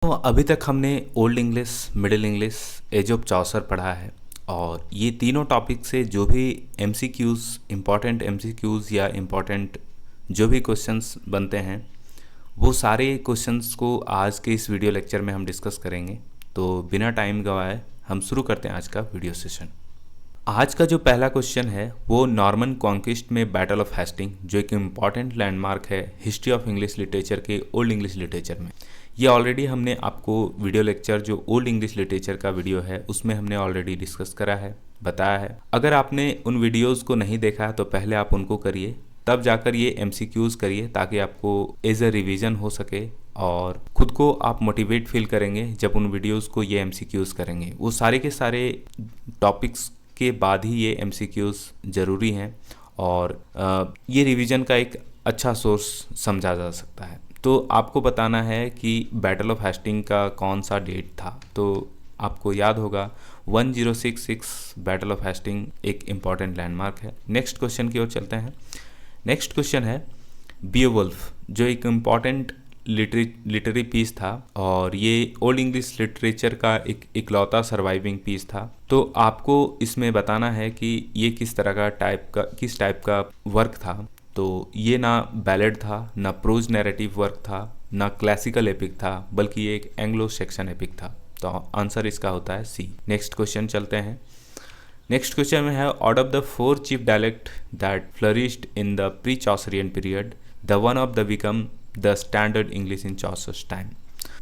तो अभी तक हमने old English, middle English, age of Chaucer पढ़ा है और ये तीनों टॉपिक से जो भी एमसीक्यूज़, इम्पॉर्टेंट एमसीक्यूज़ या इम्पॉर्टेंट जो भी क्वेश्चंस बनते हैं वो सारे क्वेश्चंस को आज के इस वीडियो लेक्चर में हम डिस्कस करेंगे। तो बिना टाइम गवाए हम शुरू करते हैं आज का वीडियो सेशन। आज का जो पहला क्वेश्चन है वो नॉर्मन कॉन्क्विस्ट में बैटल ऑफ हेस्टिंग, जो एक इम्पॉर्टेंट लैंडमार्क है हिस्ट्री ऑफ इंग्लिश लिटरेचर के ओल्ड इंग्लिश लिटरेचर में। ये ऑलरेडी हमने आपको वीडियो लेक्चर जो ओल्ड इंग्लिश लिटरेचर का वीडियो है उसमें हमने ऑलरेडी डिस्कस करा है, बताया है। अगर आपने उन वीडियोज़ को नहीं देखा है तो पहले आप उनको करिए, तब जाकर ये एमसीक्यूज़ करिए ताकि आपको एज अ रिवीजन हो सके और खुद को आप मोटिवेट फील करेंगे जब उन वीडियोज़ को ये एमसीक्यूज़ करेंगे। वो सारे के सारे टॉपिक्स के बाद ही ये एमसीक्यूज़ ज़रूरी हैं और ये रिवीजन का एक अच्छा सोर्स समझा जा सकता है। तो आपको बताना है कि बैटल ऑफ हेस्टिंग का कौन सा डेट था। तो आपको याद होगा 1066 बैटल ऑफ हेस्टिंग एक इम्पॉर्टेंट लैंडमार्क है। नेक्स्ट क्वेश्चन की ओर चलते हैं। नेक्स्ट क्वेश्चन है बियोवुल्फ, जो एक इम्पॉर्टेंट लिटरेरी पीस था और ये ओल्ड इंग्लिश लिटरेचर का एक इकलौता सर्वाइविंग पीस था। तो आपको इसमें बताना है कि ये किस टाइप का वर्क था। तो ये ना बैलेड था, ना प्रोज नैरेटिव वर्क था, ना क्लासिकल एपिक था, बल्कि ये एक एंग्लो सेक्शन एपिक था। तो आंसर इसका होता है सी। नेक्स्ट क्वेश्चन चलते हैं। नेक्स्ट क्वेश्चन में है out of the 4 chief dialect that flourished in the pre Chaucerian period the one of the become the standard English in Chaucer's time.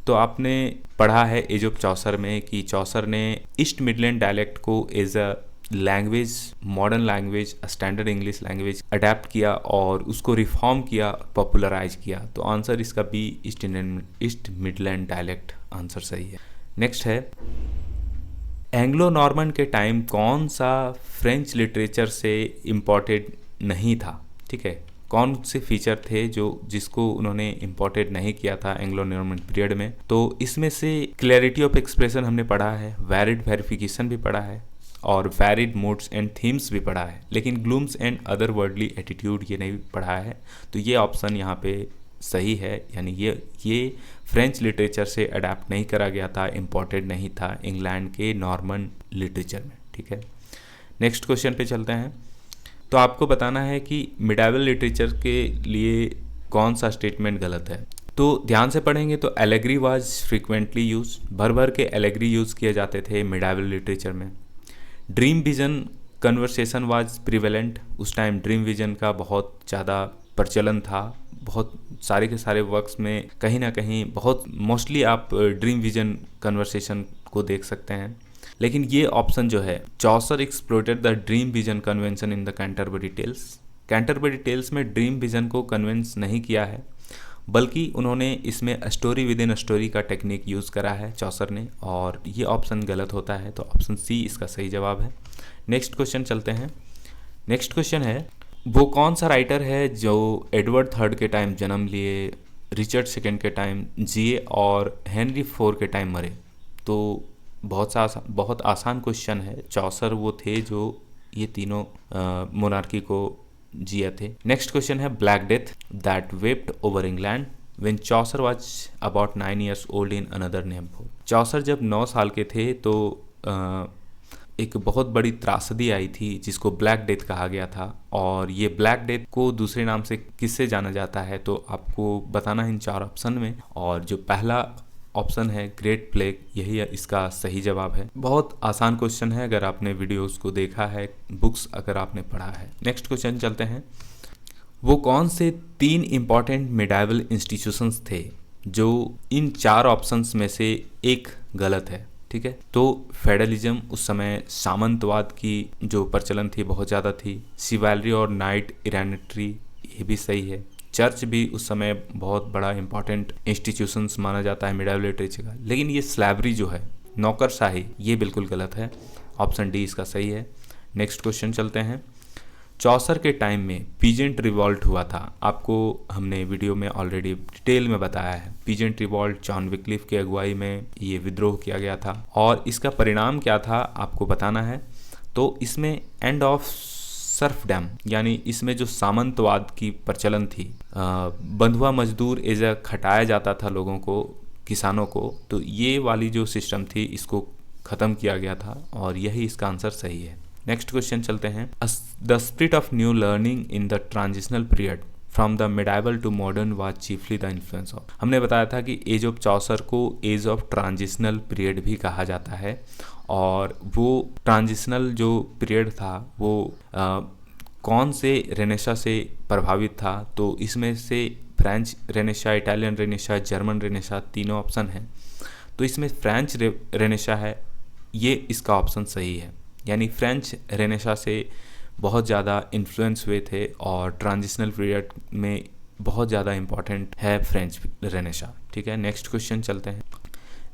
तो आपने पढ़ा है एज ऑफ चौसर में कि चौसर ने ईस्ट मिडलैंड डायलेक्ट को as a language, modern language, standard English language adopt किया और उसको रिफॉर्म किया, पॉपुलराइज किया। तो आंसर इसका B, East Midland dialect answer सही है। नेक्स्ट है एंग्लो नॉर्मन के टाइम कौन सा फ्रेंच लिटरेचर से इम्पोर्टेड नहीं था। ठीक है, कौन से फीचर थे जिसको उन्होंने इम्पोर्टेड नहीं किया था एंग्लो नॉर्मन पीरियड में। तो इसमें से क्लैरिटी ऑफ एक्सप्रेशन हमने पढ़ा है, वैलिड वेरिफिकेशन भी पढ़ा है और वैरिड मूड्स एंड थीम्स भी पढ़ा है, लेकिन glumes and other worldly attitude ये नहीं पढ़ा है। तो ये ऑप्शन यहाँ पे सही है, यानी ये फ्रेंच लिटरेचर से अडेप्ट नहीं करा गया था, इम्पोर्टेड नहीं था इंग्लैंड के नॉर्मन लिटरेचर में। ठीक है, नेक्स्ट क्वेश्चन पे चलते हैं। तो आपको बताना है कि मिडाइवल लिटरेचर के लिए कौन सा स्टेटमेंट गलत है। तो ध्यान से पढ़ेंगे तो एलेग्री वाज फ्रीक्वेंटली यूज, भर भर के एलेग्री यूज़ किए जाते थे मिडाइवल लिटरेचर में। Dream vision conversation was prevalent, उस टाइम ड्रीम विजन का बहुत ज़्यादा प्रचलन था। बहुत सारे के सारे वर्क्स में कहीं ना कहीं बहुत मोस्टली आप ड्रीम विजन कन्वर्सेशन को देख सकते हैं। लेकिन ये ऑप्शन जो है, Chaucer exploited the dream vision convention in the Canterbury Tales. Canterbury Tales में ड्रीम विजन को कन्वेंस नहीं किया है, बल्कि उन्होंने इसमें स्टोरी विद इन स्टोरी का टेक्निक यूज़ करा है चौसर ने, और ये ऑप्शन गलत होता है। तो ऑप्शन सी इसका सही जवाब है। नेक्स्ट क्वेश्चन चलते हैं। नेक्स्ट क्वेश्चन है वो कौन सा राइटर है जो एडवर्ड थर्ड के टाइम जन्म लिए, रिचर्ड सेकेंड के टाइम जिए और हेनरी फोर के टाइम मरे। तो बहुत आसान क्वेश्चन है। चौसर वो थे जो ये तीनों मोनार्की को जिए थे। नेक्स्ट क्वेश्चन है Black Death that swept over England when Chaucer was about 9 years old in another name. Chaucer जब 9 साल के थे तो एक बहुत बड़ी त्रासदी आई थी जिसको ब्लैक डेथ कहा गया था। और ये ब्लैक डेथ को दूसरे नाम से किससे जाना जाता है तो आपको बताना है इन 4 ऑप्शन में, और जो पहला ऑप्शन है ग्रेट प्लेग, यही इसका सही जवाब है। बहुत आसान क्वेश्चन है अगर आपने वीडियोस को देखा है, बुक्स अगर आपने पढ़ा है। नेक्स्ट क्वेश्चन चलते हैं। वो कौन से 3 इम्पॉर्टेंट मिडाइवल इंस्टीट्यूशंस थे जो इन 4 ऑप्शंस में से एक गलत है। ठीक है, तो फेडरलिज्म, उस समय सामंतवाद की जो प्रचलन थी बहुत ज़्यादा थी। शिवैलरी और नाइट इरेनिटी, ये भी सही है। चर्च भी उस समय बहुत बड़ा इंपॉर्टेंट इंस्टीट्यूशंस माना जाता है मिडाइवल लिटरेचर का। लेकिन ये स्लैवरी जो है, नौकरशाही, ये बिल्कुल गलत है। ऑप्शन डी इसका सही है। नेक्स्ट क्वेश्चन चलते हैं। चौसर के टाइम में पीजेंट रिवॉल्ट हुआ था, आपको हमने वीडियो में ऑलरेडी डिटेल में बताया है। पीजेंट रिवॉल्ट जॉन विक्लिफ की अगुवाई में ये विद्रोह किया गया था और इसका परिणाम क्या था आपको बताना है। तो इसमें एंड ऑफ सर्फडम, यानी इसमें जो सामंतवाद की प्रचलन थी, बंधुआ मजदूर एज खटाया जाता था लोगों को किसानों को, तो ये वाली जो सिस्टम थी इसको ख़त्म किया गया था और यही इसका आंसर सही है। नेक्स्ट क्वेश्चन चलते हैं। The spirit of new learning in the transitional period from the medieval to modern was chiefly the influence of. हमने बताया था कि एज ऑफ चौसर को एज ऑफ ट्रांजिशनल पीरियड भी कहा जाता है, और वो ट्रांजिशनल जो पीरियड था वो कौन से रेनेसा से प्रभावित था, तो इसमें से French Renaissance, Italian Renaissance, German Renaissance तीनों ऑप्शन हैं। तो इसमें फ्रेंच रेनेसा है, ये इसका ऑप्शन सही है। यानी फ्रेंच रेनेसा से बहुत ज़्यादा इन्फ्लुएंस हुए थे और ट्रांजिशनल पीरियड में बहुत ज़्यादा इम्पॉर्टेंट है फ्रेंच रेनेसा। ठीक है, नेक्स्ट क्वेश्चन चलते हैं।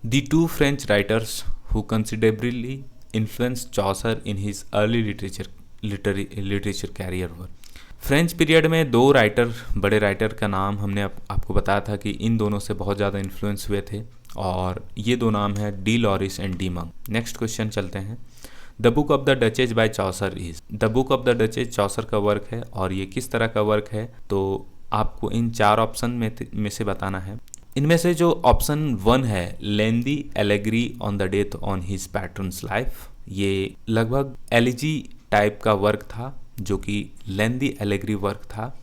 The two French writers who considerably influence Chaucer in his early literature career work. French period में दो राइटर, बड़े राइटर का नाम हमने आपको बताया था कि इन दोनों से बहुत ज़्यादा इन्फ्लुएंस हुए थे, और ये दो नाम है de Lorris and de Meun. Next question चलते हैं। The Book of the Duchess by Chaucer is. The Book of the Duchess Chaucer का वर्क है, और ये किस तरह का वर्क है, तो आपको इन चार ऑप्शन में से बताना है। इनमें से जो ऑप्शन 1 है, lengthy allegory on the death on his patron's life, ये लगभग एलिजी टाइप का वर्क था, जो कि लेंदी एलेग्री वर्क था,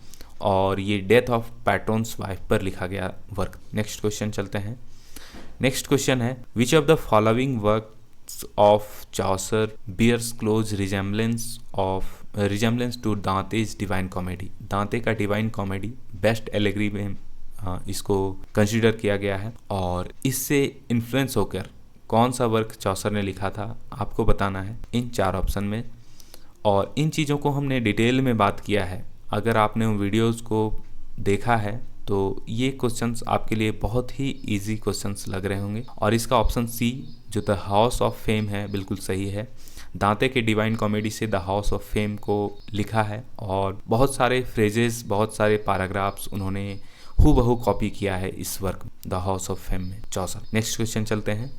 और ये डेथ ऑफ पैट्रन्स वाइफ पर लिखा गया वर्क। नेक्स्ट क्वेश्चन चलते हैं। नेक्स्ट क्वेश्चन है, which of the following work of Chaucer bears close resemblance to Dante's Divine Comedy। दांते का डिवाइन कॉमेडी बेस्ट एलेग्री में इसको कंसीडर किया गया है, और इससे इन्फ्लुएंस होकर कौन सा वर्क चौसर ने लिखा था आपको बताना है इन चार ऑप्शन में। और इन चीज़ों को हमने डिटेल में बात किया है, अगर आपने उन वीडियोज़ को देखा है तो ये क्वेश्चंस आपके लिए बहुत ही इजी क्वेश्चंस लग रहे होंगे। और इसका ऑप्शन सी जो द हाउस ऑफ फेम है बिल्कुल सही है। दांते के डिवाइन कॉमेडी से द हाउस ऑफ फेम को लिखा है, और बहुत सारे फ्रेजेस, बहुत सारे पैराग्राफ्स उन्होंने हूबहू कॉपी किया है इस work the house of fame में चौसर। नेक्स्ट क्वेश्चन चलते हैं।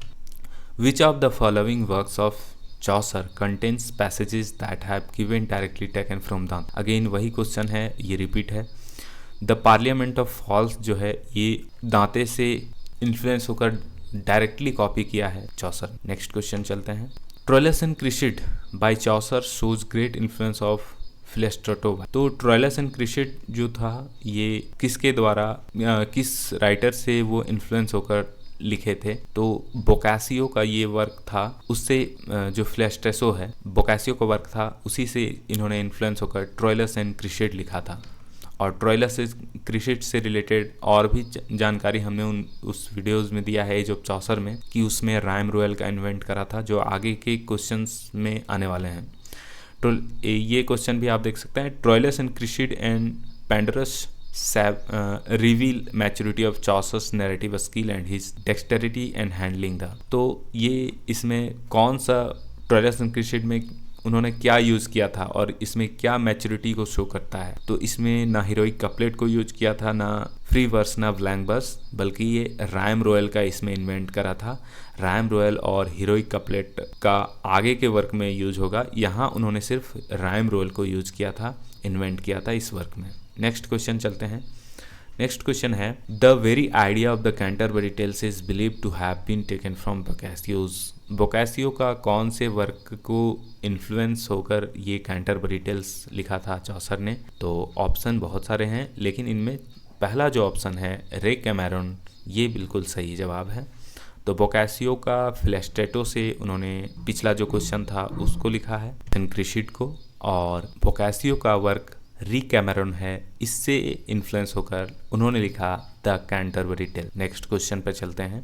Which of the following works of Chaucer contains passages that have given directly taken from दांते। अगेन वही क्वेश्चन है, ये रिपीट है। द पार्लियामेंट ऑफ फॉल्स जो है ये दांते से इन्फ्लुएंस होकर डायरेक्टली कॉपी किया है चौसर। नेक्स्ट क्वेश्चन चलते हैं। Troilus and Criseyde by Chaucer shows great influence of Filostrato. तो ट्रोइलस एंड क्रिसिड जो था ये किसके द्वारा, किस राइटर से वो इन्फ्लुएंस होकर लिखे थे, तो बोकासियो का ये वर्क था। उससे जो फिलेस्ट्रेटो है बोकासियो का वर्क था, उसी से इन्होंने इन्फ्लुएंस होकर ट्रोइलस एंड क्रिसिड लिखा था। और ट्रोइलस क्रिसिड से रिलेटेड और भी जानकारी हमने उस वीडियोज़ में दिया है एज ऑफ चौसर में, कि उसमें राइम रोयल का इन्वेंट करा था, जो आगे के क्वेश्चंस में आने वाले हैं। तो ये क्वेश्चन भी आप देख सकते हैं। Troilus and Criseyde and Pandarus reveal maturity of Chaucer's narrative skill and his dexterity and handling the. तो ये इसमें कौन सा ट्रोइलस एंड क्रिसिड में उन्होंने क्या यूज़ किया था और इसमें क्या मैच्योरिटी को शो करता है, तो इसमें ना हीरोइक कपलेट को यूज किया था, ना फ्री वर्स, ना ब्लैंक वर्स, बल्कि ये राइम रोयल का इसमें इन्वेंट करा था। राइम रोयल और हीरोइक कपलेट का आगे के वर्क में यूज होगा, यहाँ उन्होंने सिर्फ राइम रोयल को यूज किया था, इन्वेंट किया था इस वर्क में। नेक्स्ट क्वेश्चन चलते हैं। नेक्स्ट क्वेश्चन है, the very idea of the Canterbury Tales is believe to have been taken from Boccaccio's. Boccaccio का कौन से वर्क को इन्फ्लुएंस होकर ये कैंटरबरी टेल्स लिखा था चौसर ने, तो ऑप्शन बहुत सारे हैं, लेकिन इनमें पहला जो ऑप्शन है रे कैमेरन, ये बिल्कुल सही जवाब है। तो बोकासियो का फिलेस्ट्रेटो से उन्होंने पिछला जो क्वेश्चन था उसको लिखा है, क्रिसिड को, और बोकासियो का वर्क री कैमेरन है, इससे इन्फ्लुएंस होकर उन्होंने लिखा the Canterbury Tale. Next question पर चलते हैं।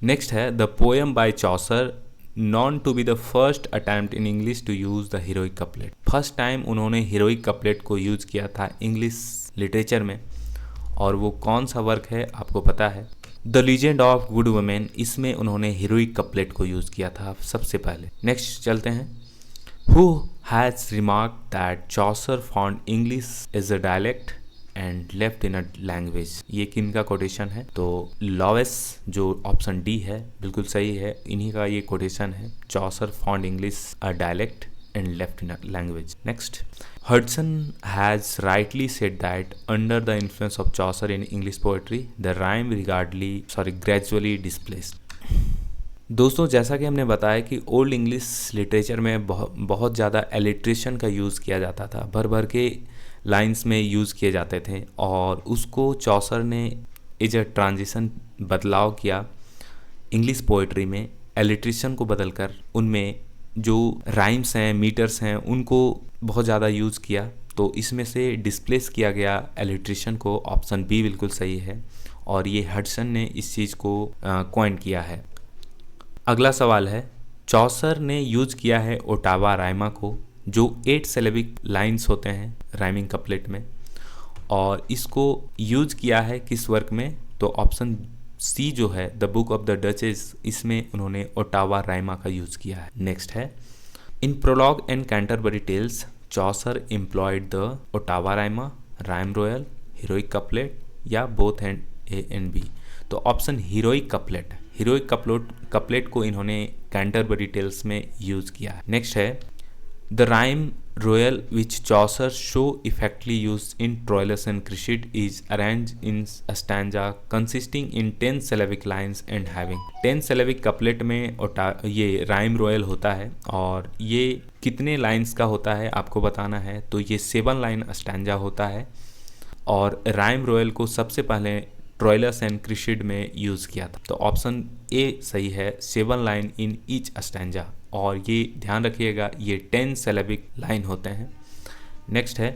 नेक्स्ट है, the poem by Chaucer known to be the first attempt in English to use the heroic couplet. First time उन्होंने हीरोइक कपलेट को यूज किया था इंग्लिश लिटरेचर में, और वो कौन सा वर्क है आपको पता है, the legend of good women, इसमें उन्होंने हीरोइक कपलेट को यूज किया था सबसे पहले। नेक्स्ट चलते हैं। Who has remarked that Chaucer found English as a dialect and left in a language? ये किन का कोटेशन है, तो लॉवेस जो ऑप्शन डी है बिल्कुल सही है, इन्हीं का ये कोटेशन है। Chaucer found English a dialect and left language. Next, Hudson has rightly said that under the influence of Chaucer in English poetry, the rhyme gradually displaced. दोस्तों, जैसा कि हमने बताया कि ओल्ड इंग्लिश लिटरेचर में बहुत ज़्यादा एलिट्रेशन का यूज़ किया जाता था, भर भर के लाइंस में यूज़ किए जाते थे, और उसको चौसर ने एज अ ट्रांजिशन बदलाव किया इंग्लिश पोइट्री में, एलिट्रेशन को बदलकर उनमें जो राइम्स हैं, मीटर्स हैं, उनको बहुत ज़्यादा यूज़ किया। तो इसमें से डिस्प्लेस किया गया एलिट्रेशन को। ऑप्शन बी बिल्कुल सही है, और ये हडसन ने इस चीज़ को कॉइन किया है। अगला सवाल है, चौसर ने यूज किया है ओटावा राइमा को, जो 8 सिलेबिक लाइंस होते हैं राइमिंग कपलेट में, और इसको यूज किया है किस वर्क में? तो ऑप्शन सी जो है the Book of the duchess, इसमें उन्होंने ओटावा राइमा का यूज किया है। नेक्स्ट है, in prologue and Canterbury Tales Chaucer employed the ottava rima, rhyme royal, heroic couplet, या both and A and B? तो ऑप्शन हीरोइक कपलेट को इन्होंने कैंटरबरी टेल्स में यूज किया है। नेक्स्ट है, the rhyme royal which Chaucer so effectively use in Troilus and Criseyde is arrange in stanza consisting in 10 syllabic lines and having 10 syllabic couplet में ये rhyme royal होता है, और ये कितने लाइन्स का होता है आपको बताना है। तो ये 7 लाइन स्टैंजा होता है, और राइम रॉयल को सबसे पहले ट्रोइलस एंड क्रिशिड में यूज़ किया था। तो ऑप्शन ए सही है, 7 लाइन इन ईच स्टैंजा, और ये ध्यान रखिएगा ये 10 सिलेबिक लाइन होते हैं। नेक्स्ट है,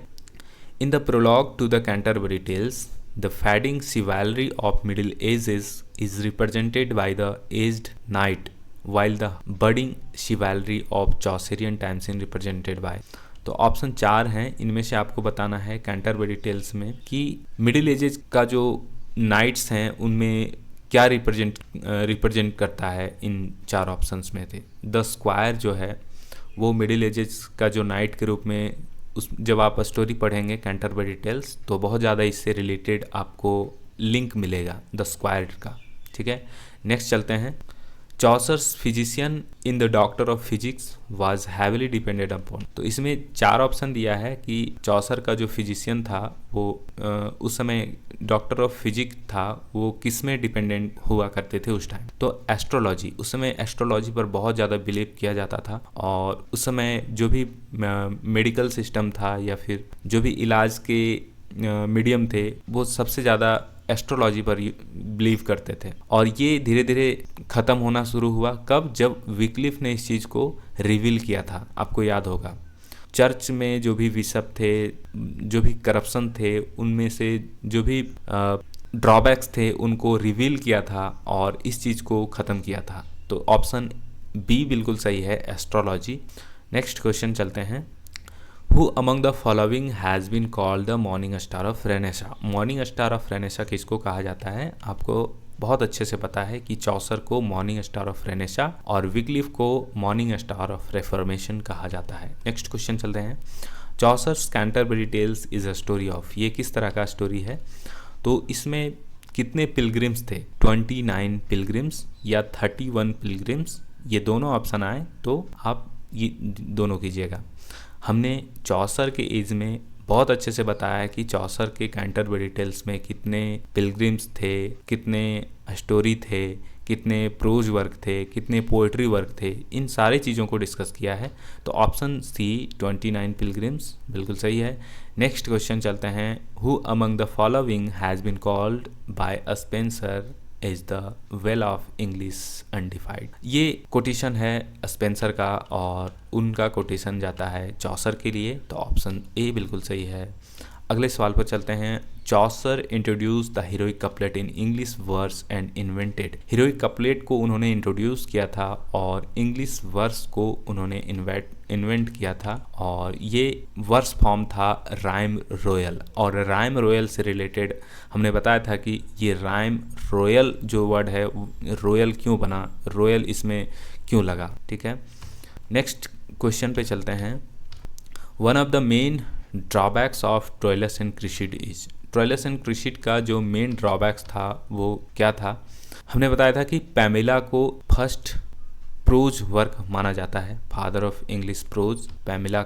in the prologue to the Canterbury Tales the fading chivalry of Middle Ages is represented by the aged knight while the budding chivalry of Chaucerian times in represented by? तो option 4 हैं, इनमें से आपको बताना है Canterbury Tales में कि middle ages का जो नाइट्स हैं उनमें क्या रिप्रेजेंट करता है। इन 4 ऑप्शंस में थे द स्क्वायर जो है वो मिडिल एजेस का जो नाइट के रूप में, उस जब आप स्टोरी पढ़ेंगे कैंटरबरी टेल्स तो बहुत ज़्यादा इससे रिलेटेड आपको लिंक मिलेगा द स्क्वायर का। ठीक है, नेक्स्ट चलते हैं, Chaucer's physician in the doctor of physics was heavily depended upon. तो इसमें 4 ऑप्शन दिया है कि चौसर का जो फिजिशियन था वो उस समय डॉक्टर ऑफ फिजिक्स था, वो किस में डिपेंडेंट हुआ करते थे उस टाइम? तो एस्ट्रोलॉजी, उस समय एस्ट्रोलॉजी पर बहुत ज़्यादा बिलीव किया जाता था, और उस समय जो भी मेडिकल सिस्टम था या फिर जो भी इलाज के मीडियम थे वो सबसे ज़्यादा एस्ट्रोलॉजी पर बिलीव करते थे। और ये धीरे धीरे ख़त्म होना शुरू हुआ कब? जब विक्लिफ ने इस चीज़ को रिवील किया था। आपको याद होगा चर्च में जो भी बिशप थे, जो भी करप्शन थे, उनमें से जो भी ड्रॉबैक्स थे उनको रिवील किया था और इस चीज़ को ख़त्म किया था। तो ऑप्शन बी बिल्कुल सही है, एस्ट्रोलॉजी। नेक्स्ट क्वेश्चन चलते हैं, Who among the following has been called the morning star of Renaissance? Morning star of Renaissance किसको कहा जाता है? आपको बहुत अच्छे से पता है कि चौसर को मॉर्निंग स्टार ऑफ रेनेसा और विक्लिफ को मॉर्निंग स्टार ऑफ रेफॉर्मेशन कहा जाता है। नेक्स्ट क्वेश्चन चलते हैं, Chaucer's Canterbury Tales is a story of, ये किस तरह का स्टोरी है? तो इसमें कितने पिलग्रिम्स थे? 29 पिलग्रिम्स या 31 पिलग्रिम्स? ये दोनों ऑप्शन आए तो आप ये दोनों कीजिएगा। हमने चौसर के एज में बहुत अच्छे से बताया कि चौसर के कैंटरबरी टेल्स में कितने पिलग्रिम्स थे, कितने स्टोरी थे, कितने प्रोज वर्क थे, कितने पोएट्री वर्क थे, इन सारी चीज़ों को डिस्कस किया है। तो ऑप्शन सी 29 पिलग्रिम्स बिल्कुल सही है। नेक्स्ट क्वेश्चन चलते हैं, who among the following has been called by a Spenser is the well of English undefiled? ये कोटेशन है स्पेंसर का और उनका कोटेशन जाता है चौसर के लिए, तो ऑप्शन ए बिल्कुल सही है। अगले सवाल पर चलते हैं, Chaucer introduce the heroic couplet in English verse and invented. Heroic couplet को उन्होंने इंट्रोड्यूस किया था और इंग्लिश वर्स को उन्होंने इन्वेंट किया था, और ये वर्स फॉर्म था राइम रॉयल। और राइम रॉयल से रिलेटेड हमने बताया था कि ये राइम रॉयल जो वर्ड है, रॉयल क्यों बना, रॉयल इसमें क्यों लगा। ठीक है, नेक्स्ट क्वेश्चन पे चलते हैं, one of the main drawbacks of Troilus and Criseyde is. Troilus and Criseyde का जो मेन ड्रॉबैक्स था वो क्या था? हमने बताया था कि पैमेला को फर्स्ट प्रोज वर्क माना जाता है, फादर ऑफ इंग्लिश प्रोज, पैमिला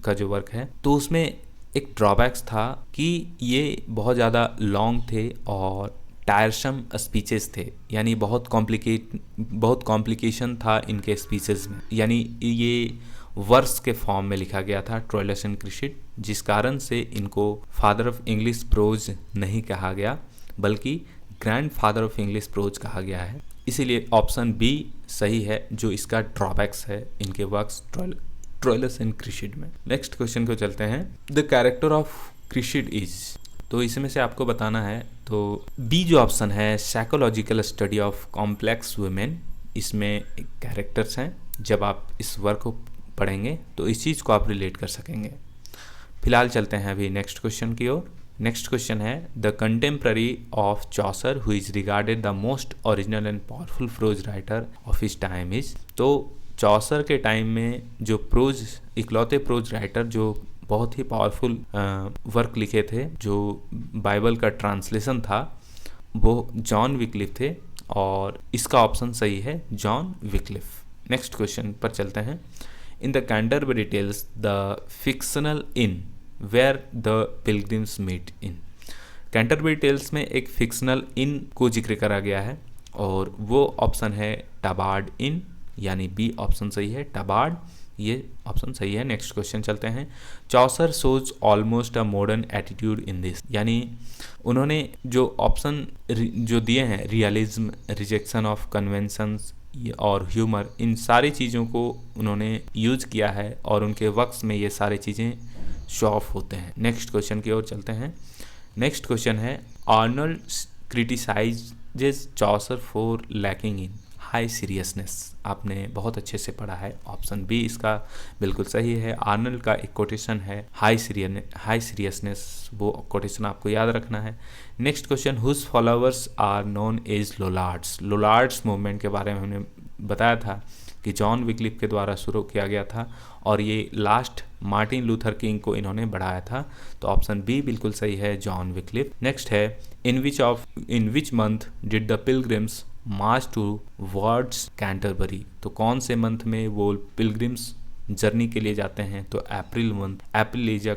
का जो वर्क है। तो उसमें एक ड्रॉबैक्स था कि ये बहुत ज़्यादा लॉन्ग थे और टायरसम स्पीचेस थे, यानी बहुत कॉम्प्लिकेशन था इनके स्पीचेस में, यानी ये वर्स के फॉर्म में लिखा गया था, ट्रोइलस एंड क्रेसिड, जिस कारण से इनको फादर ऑफ इंग्लिश प्रोज नहीं कहा गया बल्कि grand father of English pros कहा गया है। इसीलिए ऑप्शन बी सही है, जो इसका ड्रॉबैक्स है इनके वर्क्स ट्रोइलस एंड क्रेसिड में। नेक्स्ट क्वेश्चन को चलते हैं। द कैरेक्टर ऑफ क्रेसिड इज, तो इसमें से आपको बताना है। तो बी जो ऑप्शन है, psychological study of complex women, इसमें कैरेक्टर्स हैं। जब आप इस वर्क को पढ़ेंगे तो इस चीज़ को आप रिलेट कर सकेंगे। फिलहाल चलते हैं अभी नेक्स्ट क्वेश्चन की ओर। नेक्स्ट क्वेश्चन है, the contemporary of Chaucer who is regarded the most original and powerful pros writer of his time is. तो चॉसर के टाइम में जो प्रोज, इकलौते प्रोज राइटर जो बहुत ही पावरफुल वर्क लिखे थे, जो बाइबल का ट्रांसलेशन था, वो जॉन विक्लिफ थे और इसका ऑप्शन सही है, जॉन विक्लिफ। नेक्स्ट क्वेश्चन पर चलते हैं। In the Canterbury Tales the fictional inn where the pilgrims meet in. Canterbury Tales में एक फिक्शनल इन को जिक्र करा गया है और वो ऑप्शन है टबार्ड इन, यानी बी ऑप्शन सही है, टबार्ड, ये ऑप्शन सही है। नेक्स्ट क्वेश्चन चलते हैं। Chaucer shows almost a modern attitude in this, यानी उन्होंने जो ऑप्शन जो दिए हैं, रियलिज्म, रिजेक्शन ऑफ कन्वेंशंस और ह्यूमर, इन सारी चीज़ों को उन्होंने यूज किया है और उनके वक्त में ये सारी चीज़ें शो ऑफ होते हैं। नेक्स्ट क्वेश्चन की ओर चलते हैं। नेक्स्ट क्वेश्चन है, Arnold criticises Chaucer for lacking in high seriousness. आपने बहुत अच्छे से पढ़ा है, ऑप्शन बी इसका बिल्कुल सही है। आर्नल्ड का एक कोटेशन है, हाई सीरियसनेस, वो कोटेशन आपको याद रखना है। Next question, whose followers are known as Lollards. Lollards movement के बारे में हमने बताया था कि जॉन विक्लिफ के द्वारा शुरू किया गया था और ये लास्ट मार्टिन लूथर किंग को इन्होंने बढ़ाया था। तो ऑप्शन बी बिल्कुल सही है, जॉन विक्लिफ। नेक्स्ट है, in which month did the pilgrims march towards Canterbury. तो कौन से मंथ में वो पिलग्रिम्स जर्नी के लिए जाते हैं? तो April month. April is a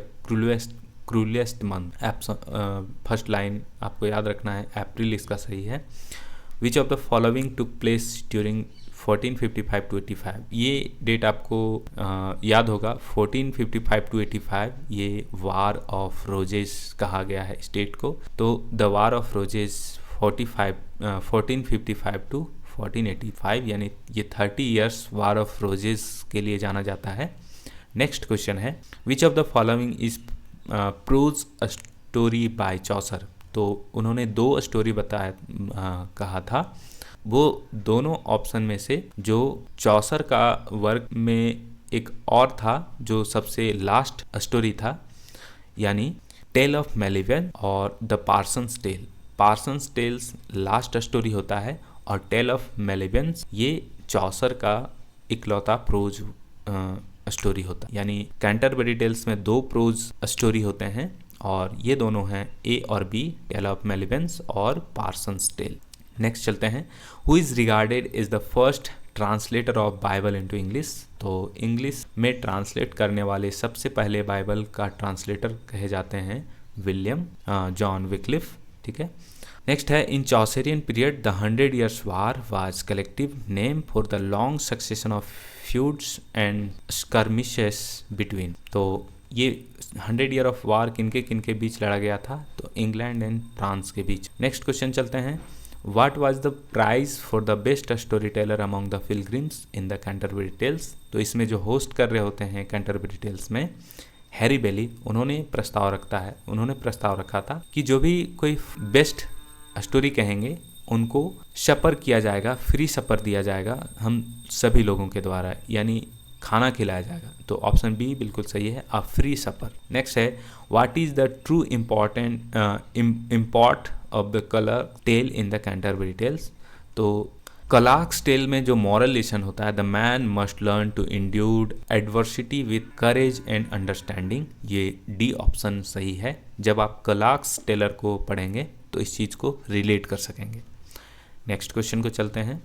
cruellest month. First line आपको याद रखना है, अप्रैल इसका सही है। Which of the following took place during 1455 to 85। ये डेट आपको याद होगा, 1455 to 85 ये वार ऑफ रोजेस कहा गया है स्टेट को। तो the war of roses 1455 to 1485, यानी ये 30 ईयर्स वार ऑफ रोजेस के लिए जाना जाता है। नेक्स्ट क्वेश्चन है, which of the following is prose story by Chaucer. तो उन्होंने 2 स्टोरी कहा था, वो दोनों ऑप्शन में से जो चॉसर का वर्क में एक और था जो सबसे लास्ट स्टोरी था, यानी टेल ऑफ मेलिवेन और the Parson's tale. Parson's tales last story होता है और टेल ऑफ मेलिवेंस ये चॉसर का इकलौता प्रोज स्टोरी होता है। यानी कैंटरबरी टेल्स में 2 प्रोज स्टोरी होते हैं और ये दोनों हैं ए और बी, टेल ऑफ मेलिवेंस और पार्सन्स टेल। नेक्स्ट चलते हैं, who is regarded is the first translator of Bible into English. तो इंग्लिश में ट्रांसलेट करने वाले सबसे पहले बाइबल का ट्रांसलेटर कहे जाते हैं विलियम जॉन विक्लिफ। ठीक है। नेक्स्ट है, in Chaucerian period the 100 Years War was collective name for the long succession of feuds and skirmishes between. तो ये 100 Year of War किनके बीच लड़ा गया था? तो इंग्लैंड एंड फ्रांस के बीच। नेक्स्ट क्वेश्चन चलते हैं, What was the prize for the best storyteller among the pilgrims in the Canterbury Tales? तो इसमें जो होस्ट कर रहे होते हैं कैंटरबरी टेल्स में, हैरी बेली, उन्होंने प्रस्ताव रखा था कि जो भी कोई बेस्ट स्टोरी कहेंगे उनको शपर किया जाएगा, फ्री शपर दिया जाएगा हम सभी लोगों के द्वारा, यानी खाना खिलाया जाएगा। तो ऑप्शन बी बिल्कुल सही है, अ फ्री सपर। नेक्स्ट है, what is the true import of the clerk tale in the Canterbury Tales. तो कलाक्स टेल में जो मॉरल लेसन होता है, the man must learn to endure adversity with courage and understanding, ये D option सही है। जब आप कलाक्स टेलर को पढ़ेंगे तो इस चीज़ को रिलेट कर सकेंगे। नेक्स्ट क्वेश्चन को चलते हैं,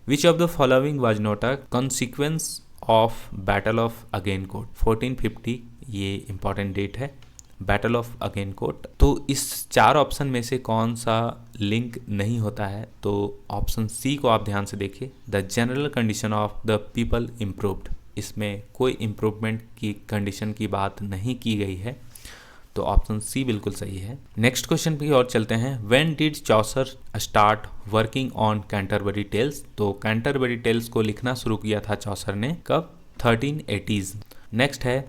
which of the following was not a consequence of battle of Agincourt. 1450 ये इंपॉर्टेंट डेट है, बैटल ऑफ अगेनकोट। तो इस चार ऑप्शन में से कौन सा लिंक नहीं होता है? तो ऑप्शन सी को आप ध्यान से देखिए, the general condition of the people improved. इसमें कोई इम्प्रूवमेंट की कंडीशन की बात नहीं की गई है, तो ऑप्शन सी बिल्कुल सही है। नेक्स्ट क्वेश्चन पे और चलते हैं। When did Chaucer start working on Canterbury Tales? तो कैंटरबरी टेल्स को लिखना शुरू किया था चॉसर ने कब? 1380s। नेक्स्ट है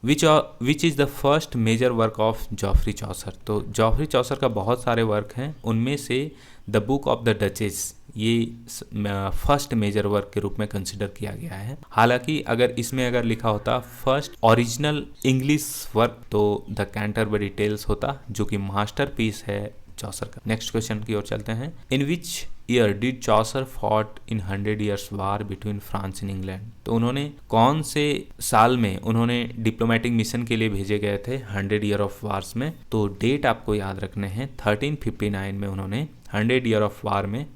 which is the first major work of Geoffrey Chaucer? तो जॉफ्री चॉसर का बहुत सारे वर्क हैं, उनमें से the Book of the Duchess ये फर्स्ट मेजर वर्क के रूप में कंसिडर किया गया है। हालांकि अगर इसमें अगर लिखा होता फर्स्ट ओरिजिनल इंग्लिश वर्क तो द कैंटरबरी टेल्स होता, जो कि मास्टरपीस है चॉसर का। नेक्स्ट क्वेश्चन की ओर चलते हैं। In which year did Chaucer fought in 100 Years war between France and England? तो उन्होंने कौन से साल में उन्होंने डिप्लोमेटिक मिशन के लिए भेजे गए थे 100 Year ऑफ वार्स में? तो डेट आपको याद रखने हैं, 1359 में उन्होंने 100 Year ऑफ वार में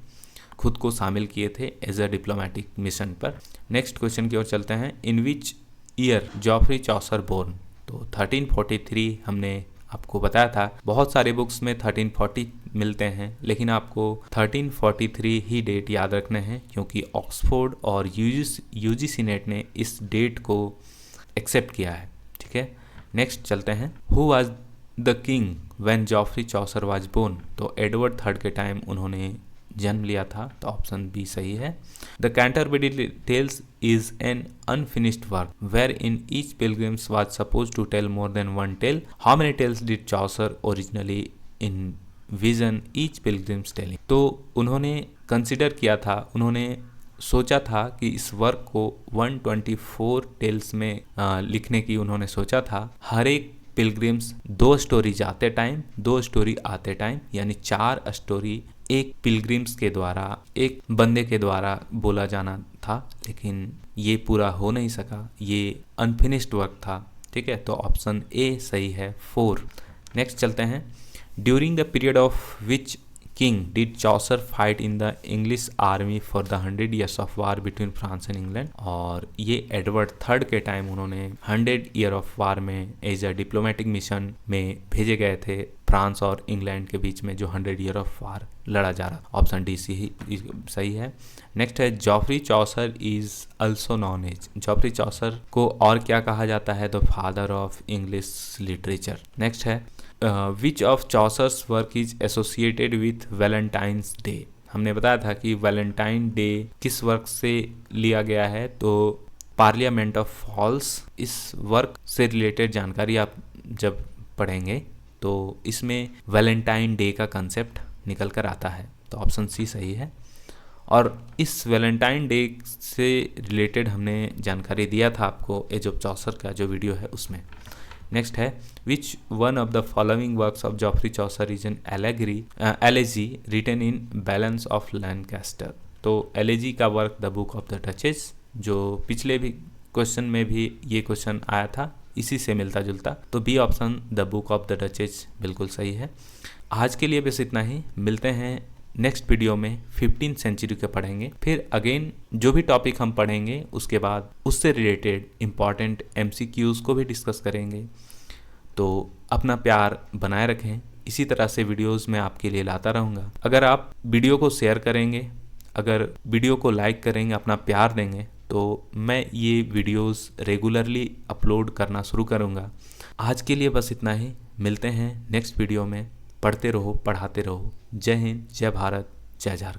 खुद को शामिल किए थे एज अ डिप्लोमेटिक मिशन पर। नेक्स्ट क्वेश्चन की ओर चलते हैं। In which year Geoffrey Chaucer born? तो 1343 हमने आपको बताया था। बहुत सारे बुक्स में 1340 मिलते हैं, लेकिन आपको 1343 ही डेट याद रखने हैं, क्योंकि ऑक्सफोर्ड और यूजीसी नेट ने इस डेट को एक्सेप्ट किया है। ठीक है, नेक्स्ट चलते हैं। Who was the king when Geoffrey Chaucer was born? तो एडवर्ड थर्ड के टाइम उन्होंने जन्म लिया था, तो ऑप्शन बी सही है। The Canterbury Tales is an unfinished work where in each pilgrims was suppose to tell more than one tale. How many tales did Chaucer originally envision each pilgrims telling? तो उन्होंने consider किया था, उन्होंने सोचा था कि इस work को 124 टेल्स में लिखने की उन्होंने सोचा था। हर एक पिलग्रिम्स 2 स्टोरी जाते टाइम, 2 स्टोरी आते टाइम, यानी 4 स्टोरी एक पिलग्रिम्स के द्वारा, एक बंदे के द्वारा बोला जाना था, लेकिन ये पूरा हो नहीं सका, ये अनफिनिश्ड वर्क था। ठीक है, तो ऑप्शन ए सही है, 4। नेक्स्ट चलते हैं। During the period of which king did Chaucer fight in the English army for the 100 Years of war between France and England? और ये एडवर्ड थर्ड के टाइम उन्होंने 100 Year ऑफ वार में as a diplomatic mission में भेजे गए थे France और इंग्लैंड के बीच में, जो 100 Year ऑफ वार लड़ा जा रहा। ऑप्शन डी सही है। नेक्स्ट है Geoffrey Chaucer is also known as. Geoffrey Chaucer को और क्या कहा जाता है? The father of English literature. Next है which of Chaucer's work is associated with Valentine's Day? हमने बताया था कि वैलेंटाइन डे किस वर्क से लिया गया है, तो पार्लियामेंट ऑफ फॉल्स। इस वर्क से रिलेटेड जानकारी आप जब पढ़ेंगे तो इसमें वैलेंटाइन डे का कंसेप्ट निकल कर आता है, तो ऑप्शन सी सही है। और इस वैलेंटाइन डे से रिलेटेड हमने जानकारी दिया था आपको एज ऑफ चॉसर का जो वीडियो है उसमें। नेक्स्ट है which one of the following works of Geoffrey Chaucer is an elegy written in balance of Lancaster? तो एलेजी का work the Book of the Duchess, जो पिछले भी क्वेश्चन में भी ये क्वेश्चन आया था, इसी से मिलता जुलता, तो B option the Book of the Duchess बिल्कुल सही है। आज के लिए बस इतना ही, मिलते हैं नेक्स्ट वीडियो में 15th सेंचुरी के पढ़ेंगे। फिर अगेन जो भी टॉपिक हम पढ़ेंगे उसके बाद उससे रिलेटेड इम्पॉर्टेंट MCQs को भी डिस्कस करेंगे। तो अपना प्यार बनाए रखें, इसी तरह से वीडियोस मैं आपके लिए लाता रहूँगा। अगर आप वीडियो को शेयर करेंगे, अगर वीडियो को लाइक करेंगे, अपना प्यार देंगे, तो मैं ये वीडियोस रेगुलरली अपलोड करना शुरू करूँगा। आज के लिए बस इतना ही, मिलते हैं नेक्स्ट वीडियो में। पढ़ते रहो, पढ़ाते रहो। जय हिंद, जय भारत, जय झारखंड।